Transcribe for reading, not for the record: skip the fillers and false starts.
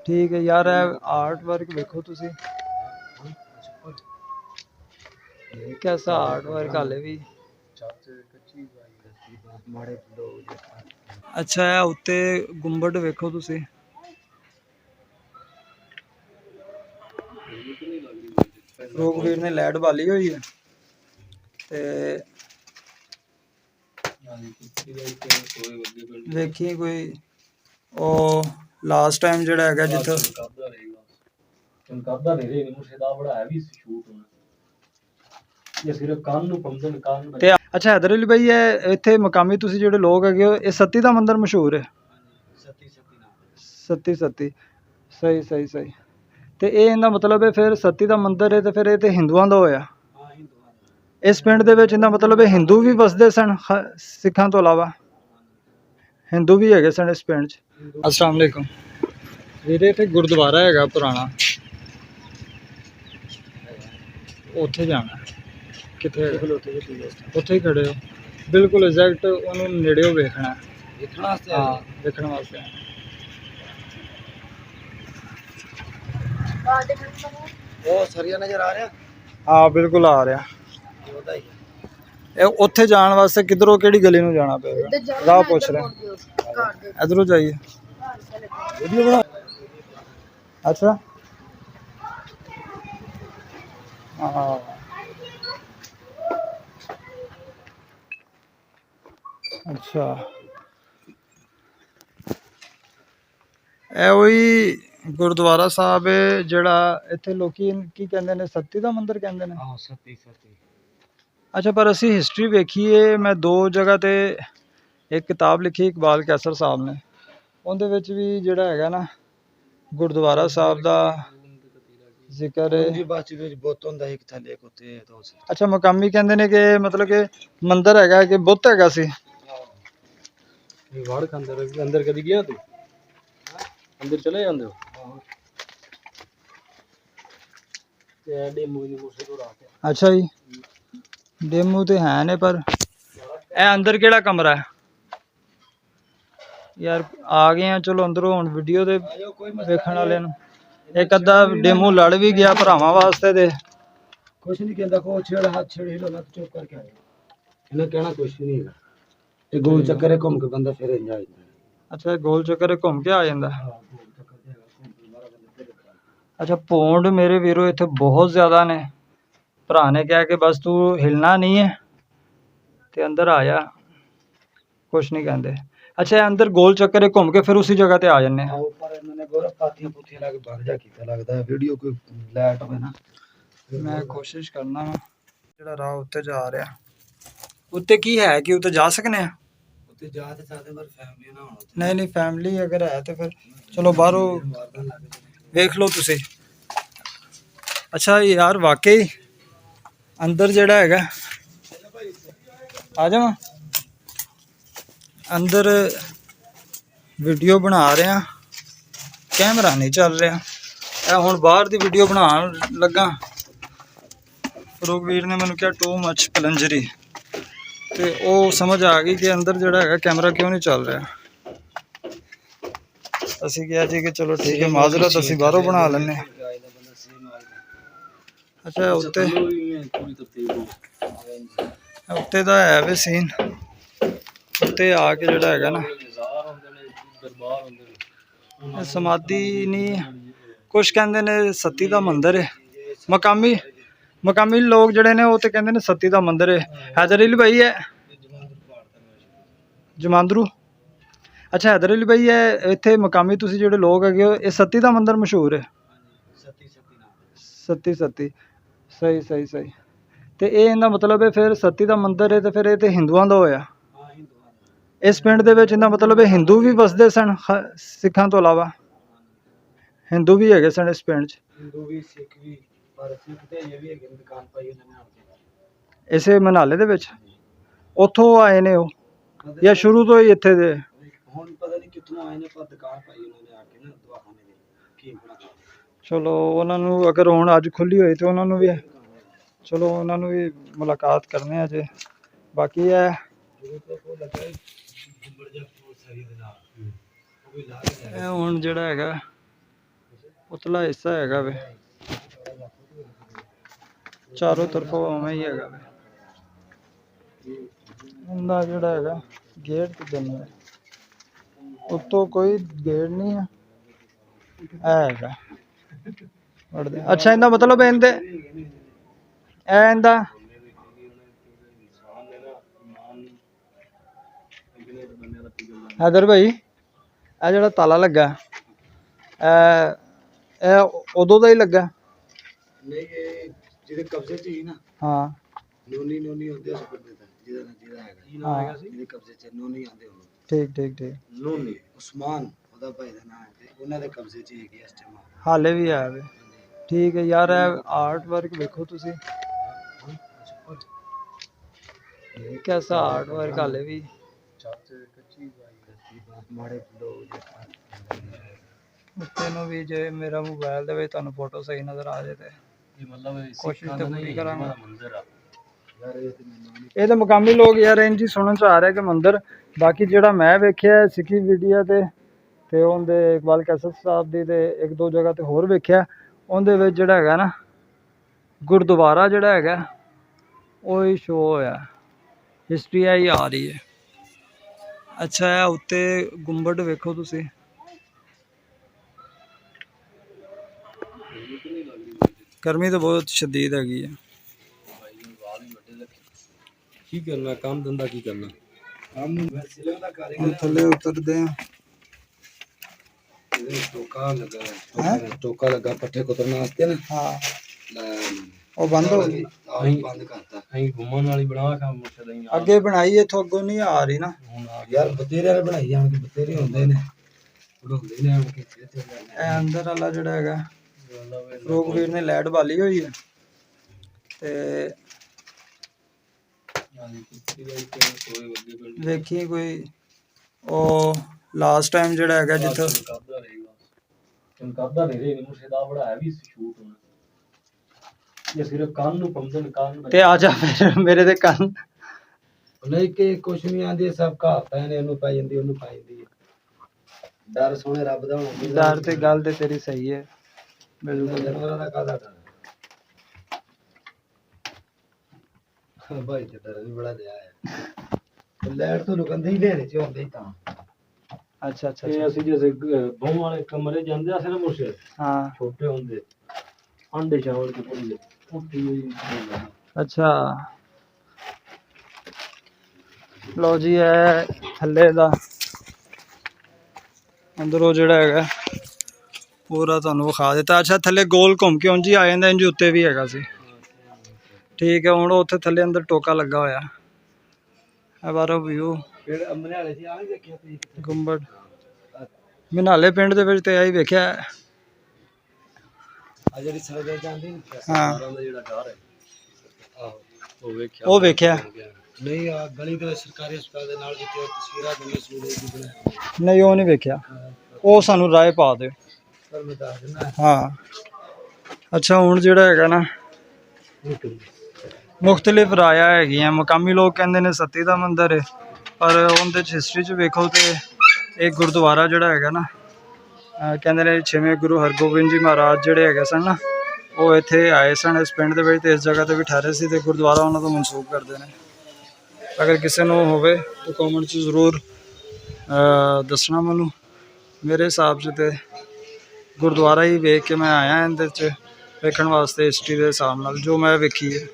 ठीक है यार, आर्ट वर्क देखो तुसी कैसा आर्ट वर्क हाले भी। अच्छा है उत्ते गुंबद वेखो तुसी, रोगवीर ने लाइट बाली हुई है ते देखिए कोई ओ लास्ट टाइम जेड़ा हैगा जिथे चमकादा नहीं रही मुर्शिदा बड़ा है भी शूट होना ये सिर्फ कान नु पंदन कान ते। अच्छा हैदर अली भाई ये इथे मकामी तुसी जेड़े लोग हैगे हो ये सती दा मंदिर मशहूर है। सती सती नाम सती सती सही सही सही। ते ये इनदा मतलब है फिर सती दा मंदिर है ते फिर ये ते हिंदुआं दा होया। इस पिंड दे विच इनदा मतलब है हिंदू भी बसदे सन सिखां तो अलावा हिंदू भी हैगे सन इस पिंड च। अस्सलाम वालेकुम ਵੀਰੇ ਇੱਥੇ ਗੁਰਦੁਆਰਾ ਹੈਗਾ ਪੁਰਾਣਾ ਉੱਥੇ ਜਾਣਾ ਕਿੱਥੇ ਉੱਥੇ ਹੀ ਖੜੇ ਹੋ ਬਿਲਕੁਲ ਐਗਜ਼ੈਕਟ ਉਹਨੂੰ ਨੇੜਿਓਂ ਵੇਖਣਾ ਵੇਖਣ ਵਾਸਤੇ ਹਾਂ ਵੇਖਣ ਵਾਸਤੇ ਉਹ ਸਰੀਆ ਨਜ਼ਰ ਆ ਰਿਹਾ ਹਾਂ ਬਿਲਕੁਲ ਆ ਰਿਹਾ ਇਹ ਉੱਥੇ ਜਾਣ ਵਾਸਤੇ ਕਿੱਧਰੋਂ ਕਿਹੜੀ ਗਲੀ ਨੂੰ ਜਾਣਾ ਪਏਗਾ ਰਾਹ ਪੁੱਛ ਰਿਹਾ ਇਧਰੋਂ ਜਾਈਏ ਵੀਡੀਓ ਬਣਾ अच्छा हाँ अच्छा ਇਹ ਉਹੀ ਗੁਰਦੁਆਰਾ ਸਾਹਿਬ ਹੈ ਜਿਹੜਾ ਇੱਥੇ ਲੋਕੀ ਕੀ ਕਹਿੰਦੇ ਨੇ ਸੱਤੀ ਦਾ ਮੰਦਿਰ ਕਹਿੰਦੇ ਨੇ ਹਾਂ ਸੱਤੀ ਸੱਤੀ। ਅੱਛਾ ਪਰ ਅਸੀਂ ਹਿਸਟਰੀ ਵੇਖੀਏ ਮੈਂ ਦੋ ਜਗ੍ਹਾ ਤੇ ਇੱਕ ਕਿਤਾਬ ਲਿਖੀ ਇਕਬਾਲ ਕੈਸਰ ਸਾਹਿਬ ਨੇ ਉਹਦੇ ਵਿੱਚ ਵੀ ਜਿਹੜਾ ਹੈਗਾ ਨਾ ਗੁਰਦੁਆਰਾ ਸਾਹਿਬ ਦਾ ਜ਼ਿਕਰ अच्छा मकामी कहते ने कि मतलब कि मंदिर है कि बुत है सी अंदर कभी गया तू अंदर चले जाते हो अच्छा जी डेमू तो है ने पर ए अंदर केड़ा कमरा है यार आ गए हैं चलो अंदरों हुण वीडियो दे वेखण वाले नूं एक अद्धा डेमू लड़ भी गया भरावां वास्ते दे कुछ नहीं कहता को छेड़ हाथ छेड़ हिलो ना चुप करके आ इन्हें कहना कुछ नहीं है ये गोल चक्कर है घूम के बंदा फिर इंजॉय अच्छा गोल चक्कर है घूम के आ जांदा अच्छा पौंड मेरे वीरो इत्थे बहुत ज़्यादा ने भरा ने कहा कि बस तू हिलना नहीं है ते अंदर आ जा कुछ नहीं कहते अच्छा अंदर गोल चक्कर घूम के फिर उसी जगह ते आ जाने ऊपर इन्होंने गोरा पातियां पुतियां लग भर जा कीता लगदा है वीडियो कोई लाइट होवे ना मैं कोशिश करना जेड़ा राह उत्ते जा रहा उत्ते की है कि उत्ते जा सकने उत्ते जा ते सकदे पर फैमिली ना होना नहीं नहीं फैमिली अगर है तो फिर चलो बाहरों देख लो तुसी अच्छा यार वाकई अंदर जेड़ा हैगा आ जाओ अंदर वीडियो बना रहे हैं कैमरा नहीं चल रहा हुण बाहर दी वीडियो बनान लगा रोगवीर ने मैंने कहा टू मच पलंजरी तो वो समझ आ गई कि अंदर जोड़ा है कैमरा क्यों नहीं चल रहा असी कहा जी कि चलो ठीक है माजरत असी बाहरों बना लें अच्छा उत्ते उत्ते दा है भी सीन उत्ते आके जोड़ा है ना समाधि नहीं कुछ कहते ने सती का मंदिर है मकामी मकामी लोग जड़े ने वो तो कहते ने सती का मंदिर है हैदर अली भाई है जमांदरू अच्छा हैदर अली भाई है इत्थे मकामी तुसी जेड़े लोग है ये सती का मंदिर मशहूर है सती सती सही सही सही तो ये इनका मतलब है फिर सती का मंदिर है तो फिर ये हिंदुआं दा होया इस पिंड दे विच इनदा मतलब है हिंदू भी बसदे सन सिखां तो अलावा हिंदू भी है सन इस पिंड हिंदू भी सिख भी पर सिख ते ये भी है दुकान पाई उन्होंने इसे मनाले दे विच उथों आए ने या शुरू तो ही इत्थे दे हुण पता नहीं कित्थों आए ने पर दुकान पाई उन्होंने आके ना दवाखाने दी चलो उन्होंने अगर हुण अज खुली होई तो उन्होंने भी चलो उन्होंने भी मुलाकात करने अजे बाकी है हुण जिहड़ा हैगा ਉਤਲਾ ਹਿੱਸਾ ਹੈਗਾ ਵੇ, ਚਾਰੋਂ ਤਰਫੋਂ ਉਵੇਂ ਹੀ ਹੈਗਾ ਵੇ। ਇਹਦਾ ਜਿਹੜਾ ਹੈਗਾ ਗੇਟ ਤੇ ਬੰਨਿਆ, ਉੱਤੋਂ ਕੋਈ ਗੇਟ ਨਹੀਂ ਹੈ, ਇਹ ਹੈਗਾ। ਅੱਛਾ ਇਹਦਾ ਮਤਲਬ ਇਹਦੇ ਇਹਦਾ हैदर भाई ਇਹ ਜਿਹੜਾ ਤਾਲਾ ਲੱਗਾ ਇਹ ਉਦੋਂ ਦਾ ਹੀ ਲੱਗਾ? ਨਹੀਂ, ਇਹ ਜਿਹਦੇ ਕਬਜ਼ੇ 'ਚ ਹੀ ਨਾ। ਹਾਂ ਨੋਨੀ ਹੁੰਦੇ ਉਸ ਬੰਦੇ ਦਾ ਜਿਹਦਾ ਹੈਗਾ ਸੀ, ਜਿਹਦੇ ਕਬਜ਼ੇ 'ਚ ਨੋਨੀ ਆਂਦੇ ਉਹਨੂੰ। ਠੀਕ ਠੀਕ ਠੀਕ। ਨੋਨੀ ਉਸਮਾਨ ਉਹਦਾ ਭਾਈ ਦਾ ਨਾਮ ਹੈ, ਤੇ ਉਹਨਾਂ ਦੇ ਕਬਜ਼ੇ 'ਚ ਹੀ ਹੈਗੀ ਇਸ ਟਾਈਮ। ਹਾਲੇ ਵੀ ਹੈ ਵੇ। ਠੀਕ ਹੈ ਯਾਰ, ਇਹ ਆਰਟ ਵਰਕ ਵੇਖੋ ਤੁਸੀਂ, कैसा आर्ट वर्क हाले भी। तेनों भी जे मेरा मोबाइल दे विच तुहानूं फोटो सही नज़र आ जाए ते कोशिश तो पूरी करांगा। ये तो मकामी लोग यार इंज ही सुनन च आ रहा है कि मंदिर, बाकी जिहड़ा मैं वेख्या सिक्खी वीडियो ते उहदे इकबाल कैसर साहब दी ते एक दो जगह ते होर वेख्या, उहदे विच जिहड़ा हैगा ना गुरुद्वारा जिहड़ा हैगा ओही शो होया, हिस्ट्री ही आ रही है। अच्छा है उत्ते गुंबद वेखो तुसी, गर्मी तो बहुत शदीद हैगी है। की करना काम धंधा, की करना काम थले उतरते हैं। टोका लगा पट्ठे कुतरने वास्ते ना। हाँ ਉਹ ਬੰਦ ਹੋ ਗਈ, ਬੰਦ ਕਰਤਾ। ਅਸੀਂ ਘੁੰਮਣ ਵਾਲੀ ਬਣਾ ਕੇ ਮੁੱਛ ਅੱਗੇ ਬਣਾਈ, ਇੱਥੋਂ ਅੱਗੋਂ ਨਹੀਂ ਆ ਰਹੀ ਨਾ ਯਾਰ। ਬਤੇਰੇ ਨੇ ਬਣਾਈ ਜਾਣ, ਬਤੇਰੇ ਹੁੰਦੇ ਨੇ ਬਣਾਉਂਦੇ ਨੇ ਆਣ ਕੇ। ਇਹ ਅੰਦਰ ਵਾਲਾ ਜਿਹੜਾ ਹੈਗਾ ਫਰੂਕਵੀਰ ਨੇ ਲਾਈਟ ਬਾਲੀ ਹੋਈ ਹੈ ਤੇ ਵੇਖੀ ਕੋਈ ਉਹ ਲਾਸਟ ਟਾਈਮ ਜਿਹੜਾ ਹੈਗਾ ਜਿੱਥੇ ਚਮਕਾਦਾ ਨਹੀਂ ਰਹੇ ਮੁੱਛੇ ਦਾ ਬੜਾ ਹੈਵੀ ਸ਼ੂਟ ਹੋਣਾ। ये सिर्फ कान ਨੂੰ ਪੰਦਨ ਕਾਨ ਤੇ ਆ ਜਾ ਫਿਰ ਮੇਰੇ ਤੇ ਕੰਨ ਨਹੀਂ ਕਿ ਕੁਛ ਨਹੀਂ ਆਂਦੀ, ਸਭ ਕਹਾਵਤਾਂ ਨੇ, ਉਹਨੂੰ ਪਾਈ ਜਾਂਦੀ ਉਹਨੂੰ ਪਾਈ ਜਾਂਦੀ। ਡਰ ਸੋਹਣੇ ਰੱਬ ਦਾ ਹੋਣਾ। ਡਰ ਤੇ ਗੱਲ ਤੇ ਤੇਰੀ ਸਹੀ ਹੈ ਬਿਲਕੁਲ। ਜਾਨਵਰਾਂ ਦਾ ਕਾਹਦਾ ਡਰ ਭਾਈ, ਤੇ ਡਰ ਵੀ ਬੜਾ ਦਿਆ ਹੈ। ਲੈਟ ਤੋਂ ਲੁਕੰਦੇ ਹੀ ਹਨੇਰੇ ਚ ਹੁੰਦੇ ਹੀ ਤਾਂ। ਅੱਛਾ ਅੱਛਾ ਇਹ ਅਸੀਂ ਜਿਵੇਂ ਬਹੁ ਵਾਲੇ ਕਮਰੇ ਜਾਂਦੇ ਆ ਸਿਰ ਮੁਰਸ਼ੇ, ਹਾਂ ਛੋਟੇ ਹੁੰਦੇ ਅੰਡੇ ਚਾਵਲ ਕੇ ਪੜੀ ਅੱਛਾ। ਲੋ ਜੀ ਇਹ ਥੱਲੇ ਦਾ ਅੰਦਰੋਂ ਜਿਹੜਾ ਹੈਗਾ ਪੂਰਾ ਤੁਹਾਨੂੰ ਵਿਖਾ ਦਿੱਤਾ। ਅੱਛਾ ਥੱਲੇ ਗੋਲ ਘੁੰਮ ਕੇ ਉਂਝ ਹੀ ਆ ਜਾਂਦਾ, ਇੰਜ ਉੱਤੇ ਵੀ ਹੈਗਾ ਸੀ। ਠੀਕ ਹੈ, ਹੁਣ ਉੱਥੇ ਥੱਲੇ ਅੰਦਰ ਟੋਕਾ ਲੱਗਾ ਹੋਇਆ। ਇਹ ਬਾਹਰੋਂ ਵਿਊ ਗੁੰਬਦ ਮਨਾਲੇ ਪਿੰਡ ਦੇ ਵਿੱਚ ਤੇ ਆਹੀ ਵੇਖਿਆ। ਆ ਜਿਹੜੀ ਸੜਕ ਜਾਂਦੀ ਹਾਂ ਦਾ ਜਿਹੜਾ ਡਰ ਹੈ, ਆਹੋ ਉਹ ਵੇਖਿਆ ਨਹੀਂ। ਆ ਗਲੀ ਦੇ ਸਰਕਾਰੀ ਹਸਪਤਾਲ ਦੇ ਨਾਲ ਜਿੱਥੇ ਤਸਵੀਰਾਂ ਬਣੀ ਸੂਰਜ ਦੀ ਬਣਾਈ, ਨਹੀਂ ਉਹ ਨਹੀਂ ਵੇਖਿਆ, ਉਹ ਸਾਨੂੰ ਰਾਏ ਪਾ ਦਿਓ। ਪਰ ਮੈਂ ਦੱਸ ਦਿੰਦਾ। ਹਾਂ ਅੱਛਾ ਹੁਣ ਜਿਹੜਾ ਹੈਗਾ ਨਾ ਮੁਖਤਲਿਫ ਰਾਇਆ ਹੈਗੀਆਂ। ਮਕਾਮੀ ਲੋਕ ਕਹਿੰਦੇ ਨੇ ਸਤੀ ਦਾ ਮੰਦਿਰ ਹੈ, ਪਰ ਉਹਦੇ 'ਚ ਹਿਸਟਰੀ 'ਚ ਵੇਖੋ ਤੇ ਇਹ ਗੁਰਦੁਆਰਾ ਜਿਹੜਾ ਹੈਗਾ ਨਾ ਕਹਿੰਦੇ ਨੇ 6ਵੇਂ ਗੁਰੂ ਹਰਗੋਬਿੰਦ ਜੀ ਮਹਾਰਾਜ ਜਿਹੜੇ ਹੈਗੇ ਸਨ ਨਾ, ਉਹ ਇੱਥੇ ਆਏ ਸਨ ਇਸ ਪਿੰਡ ਦੇ ਵਿੱਚ ਤੇ ਇਸ ਜਗ੍ਹਾ ਤੇ ਵੀ ਠਹਿਰੇ ਸੀ, ਤੇ ਗੁਰਦੁਆਰਾ ਉਹਨਾਂ ਤੋਂ ਮਨਸੂਬ ਕਰਦੇ ਨੇ। ਅਗਰ ਕਿਸੇ ਨੂੰ ਹੋਵੇ ਤਾਂ ਕਮੈਂਟ 'ਚ ਜ਼ਰੂਰ ਦੱਸਣਾ ਮੈਨੂੰ। ਮੇਰੇ ਹਿਸਾਬ 'ਚ ਤੇ ਗੁਰਦੁਆਰਾ ਹੀ ਵੇਖ ਕੇ ਮੈਂ ਆਇਆ ਇਹਦੇ 'ਚ ਵੇਖਣ ਵਾਸਤੇ, ਹਿਸਟਰੀ ਦੇ ਹਿਸਾਬ ਨਾਲ ਜੋ ਮੈਂ ਵੇਖੀ ਹੈ।